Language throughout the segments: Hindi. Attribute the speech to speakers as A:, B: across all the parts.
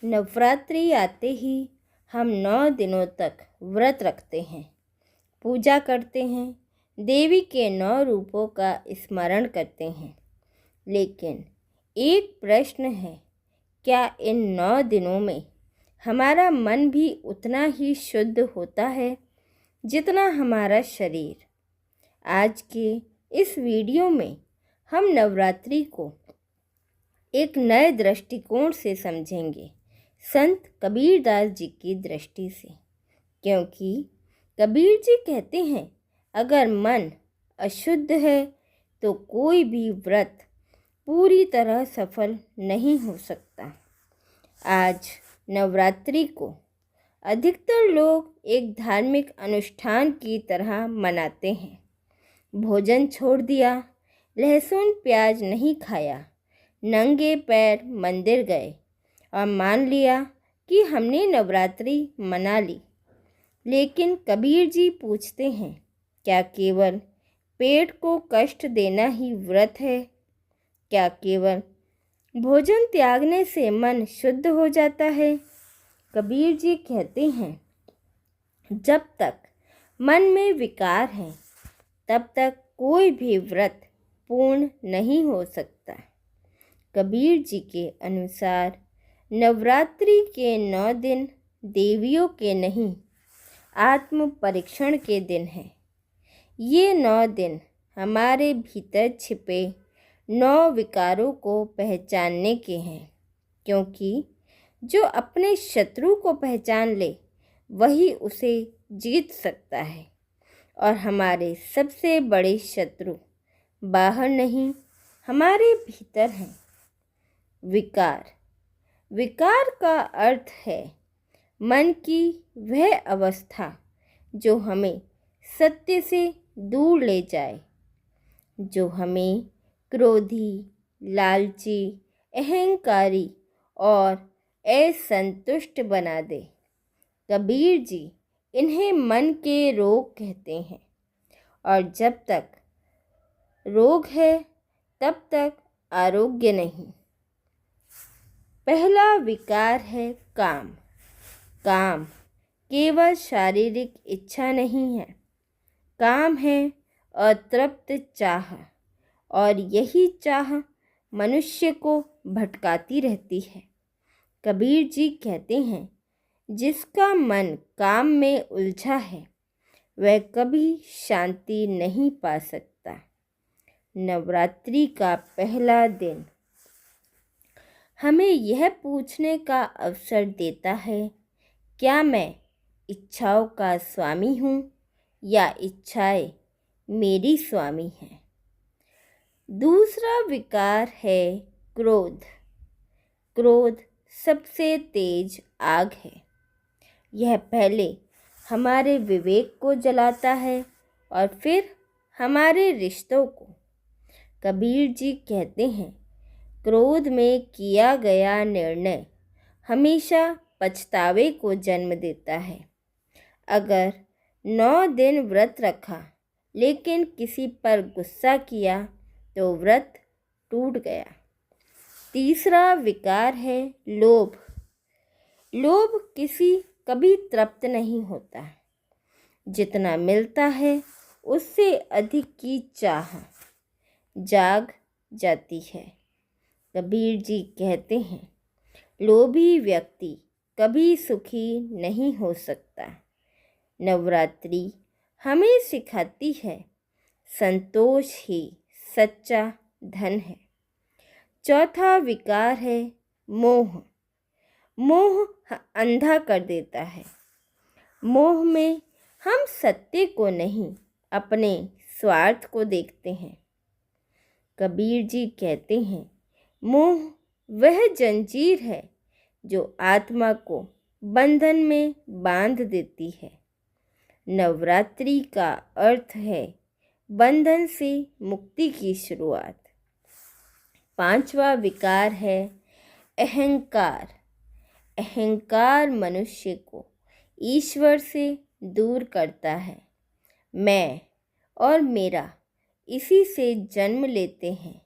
A: नवरात्रि आते ही हम 9 दिनों तक व्रत रखते हैं, पूजा करते हैं, देवी के 9 रूपों का स्मरण करते हैं। लेकिन एक प्रश्न है, क्या इन 9 दिनों में हमारा मन भी उतना ही शुद्ध होता है जितना हमारा शरीर? आज के इस वीडियो में हम नवरात्रि को एक नए दृष्टिकोण से समझेंगे, संत कबीरदास जी की दृष्टि से। क्योंकि कबीर जी कहते हैं, अगर मन अशुद्ध है तो कोई भी व्रत पूरी तरह सफल नहीं हो सकता। आज नवरात्रि को अधिकतर लोग एक धार्मिक अनुष्ठान की तरह मनाते हैं। भोजन छोड़ दिया, लहसुन प्याज नहीं खाया, नंगे पैर मंदिर गए और मान लिया कि हमने नवरात्रि मना ली। लेकिन कबीर जी पूछते हैं, क्या केवल पेट को कष्ट देना ही व्रत है? क्या केवल भोजन त्यागने से मन शुद्ध हो जाता है? कबीर जी कहते हैं, जब तक मन में विकार है तब तक कोई भी व्रत पूर्ण नहीं हो सकता। कबीर जी के अनुसार नवरात्रि के 9 दिन देवियों के नहीं, आत्म परीक्षण के दिन हैं। ये 9 दिन हमारे भीतर छिपे 9 विकारों को पहचानने के हैं, क्योंकि जो अपने शत्रु को पहचान ले वही उसे जीत सकता है। और हमारे सबसे बड़े शत्रु बाहर नहीं, हमारे भीतर हैं। विकार, विकार का अर्थ है मन की वह अवस्था जो हमें सत्य से दूर ले जाए, जो हमें क्रोधी, लालची, अहंकारी और असंतुष्ट बना दे। कबीर जी इन्हें मन के रोग कहते हैं, और जब तक रोग है तब तक आरोग्य नहीं। पहला विकार है काम। काम केवल शारीरिक इच्छा नहीं है, काम है अतृप्त चाह, और यही चाह मनुष्य को भटकाती रहती है। कबीर जी कहते हैं, जिसका मन काम में उलझा है वह कभी शांति नहीं पा सकता। नवरात्रि का पहला दिन हमें यह पूछने का अवसर देता है, क्या मैं इच्छाओं का स्वामी हूँ या इच्छाएं मेरी स्वामी हैं? दूसरा विकार है क्रोध। क्रोध सबसे तेज आग है। यह पहले हमारे विवेक को जलाता है और फिर हमारे रिश्तों को। कबीर जी कहते हैं, क्रोध में किया गया निर्णय हमेशा पछतावे को जन्म देता है। अगर 9 दिन व्रत रखा लेकिन किसी पर गुस्सा किया तो व्रत टूट गया। तीसरा विकार है लोभ। लोभ कभी तृप्त नहीं होता। जितना मिलता है उससे अधिक की चाह जाग जाती है। कबीर जी कहते हैं, लोभी व्यक्ति कभी सुखी नहीं हो सकता। नवरात्रि हमें सिखाती है, संतोष ही सच्चा धन है। चौथा विकार है मोह। मोह अंधा कर देता है। मोह में हम सत्य को नहीं, अपने स्वार्थ को देखते हैं। कबीर जी कहते हैं, मोह वह जंजीर है जो आत्मा को बंधन में बांध देती है। नवरात्रि का अर्थ है बंधन से मुक्ति की शुरुआत। पांचवा विकार है अहंकार। अहंकार मनुष्य को ईश्वर से दूर करता है। मैं और मेरा इसी से जन्म लेते हैं।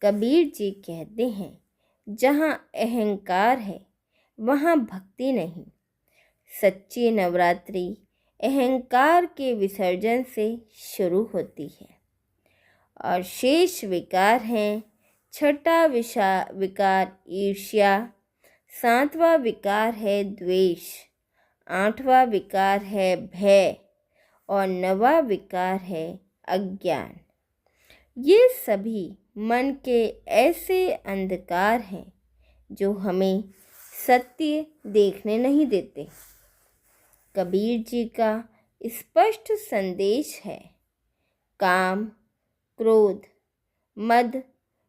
A: कबीर जी कहते हैं, जहाँ अहंकार है वहाँ भक्ति नहीं। सच्ची नवरात्रि अहंकार के विसर्जन से शुरू होती है और शेष विकार हैं छठा विकार ईर्ष्या, सातवां विकार है द्वेष, आठवां विकार है भय और नवा विकार है अज्ञान। ये सभी मन के ऐसे अंधकार हैं जो हमें सत्य देखने नहीं देते। कबीर जी का स्पष्ट संदेश है, काम, क्रोध, मद,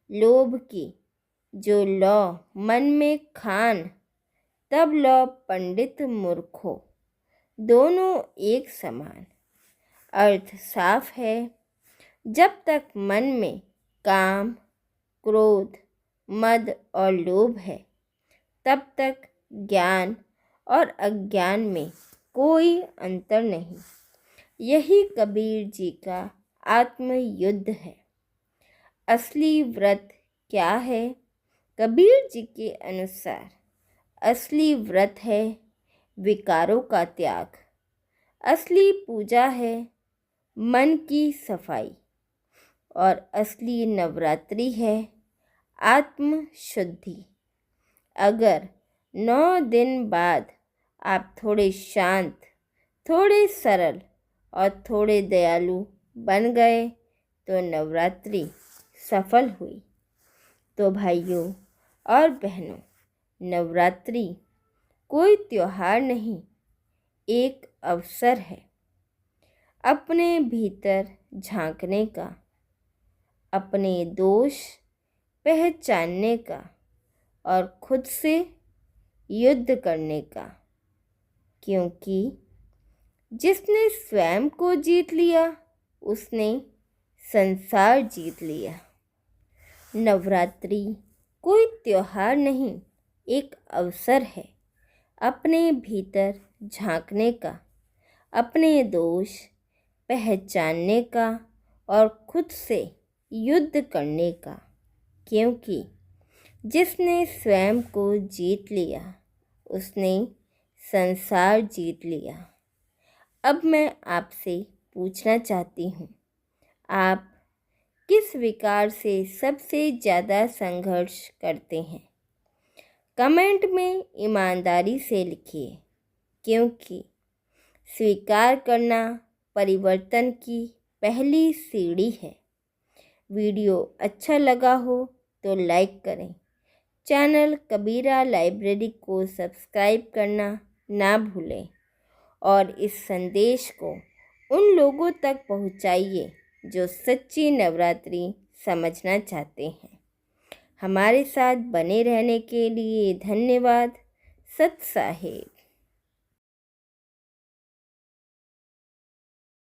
A: लोभ की जो लौ मन में खान, तब लौ पंडित मूर्खो, दोनों एक समान। अर्थ साफ है, जब तक मन में काम, क्रोध, मद और लोभ है, तब तक ज्ञान और अज्ञान में कोई अंतर नहीं। यही कबीर जी का आत्मयुद्ध है। असली व्रत क्या है? कबीर जी के अनुसार असली व्रत है विकारों का त्याग। असली पूजा है मन की सफाई और असली नवरात्रि है आत्म शुद्धि। अगर 9 दिन बाद आप थोड़े शांत, थोड़े सरल और थोड़े दयालु बन गए तो नवरात्रि सफल हुई। तो भाइयों और बहनों, नवरात्रि कोई त्योहार नहीं, एक अवसर है अपने भीतर झांकने का, अपने दोष पहचानने का और खुद से युद्ध करने का। क्योंकि जिसने स्वयं को जीत लिया उसने संसार जीत लिया। नवरात्रि कोई त्योहार नहीं, एक अवसर है अपने भीतर झांकने का, अपने दोष पहचानने का और खुद से युद्ध करने का। क्योंकि जिसने स्वयं को जीत लिया उसने संसार जीत लिया। अब मैं आपसे पूछना चाहती हूँ, आप किस विकार से सबसे ज़्यादा संघर्ष करते हैं? कमेंट में ईमानदारी से लिखिए, क्योंकि स्वीकार करना परिवर्तन की पहली सीढ़ी है। वीडियो अच्छा लगा हो तो लाइक करें। चैनल कबीरा लाइब्रेरी को सब्सक्राइब करना ना भूलें और इस संदेश को उन लोगों तक पहुंचाइए जो सच्ची नवरात्रि समझना चाहते हैं। हमारे साथ बने रहने के लिए धन्यवाद। सत साहिब।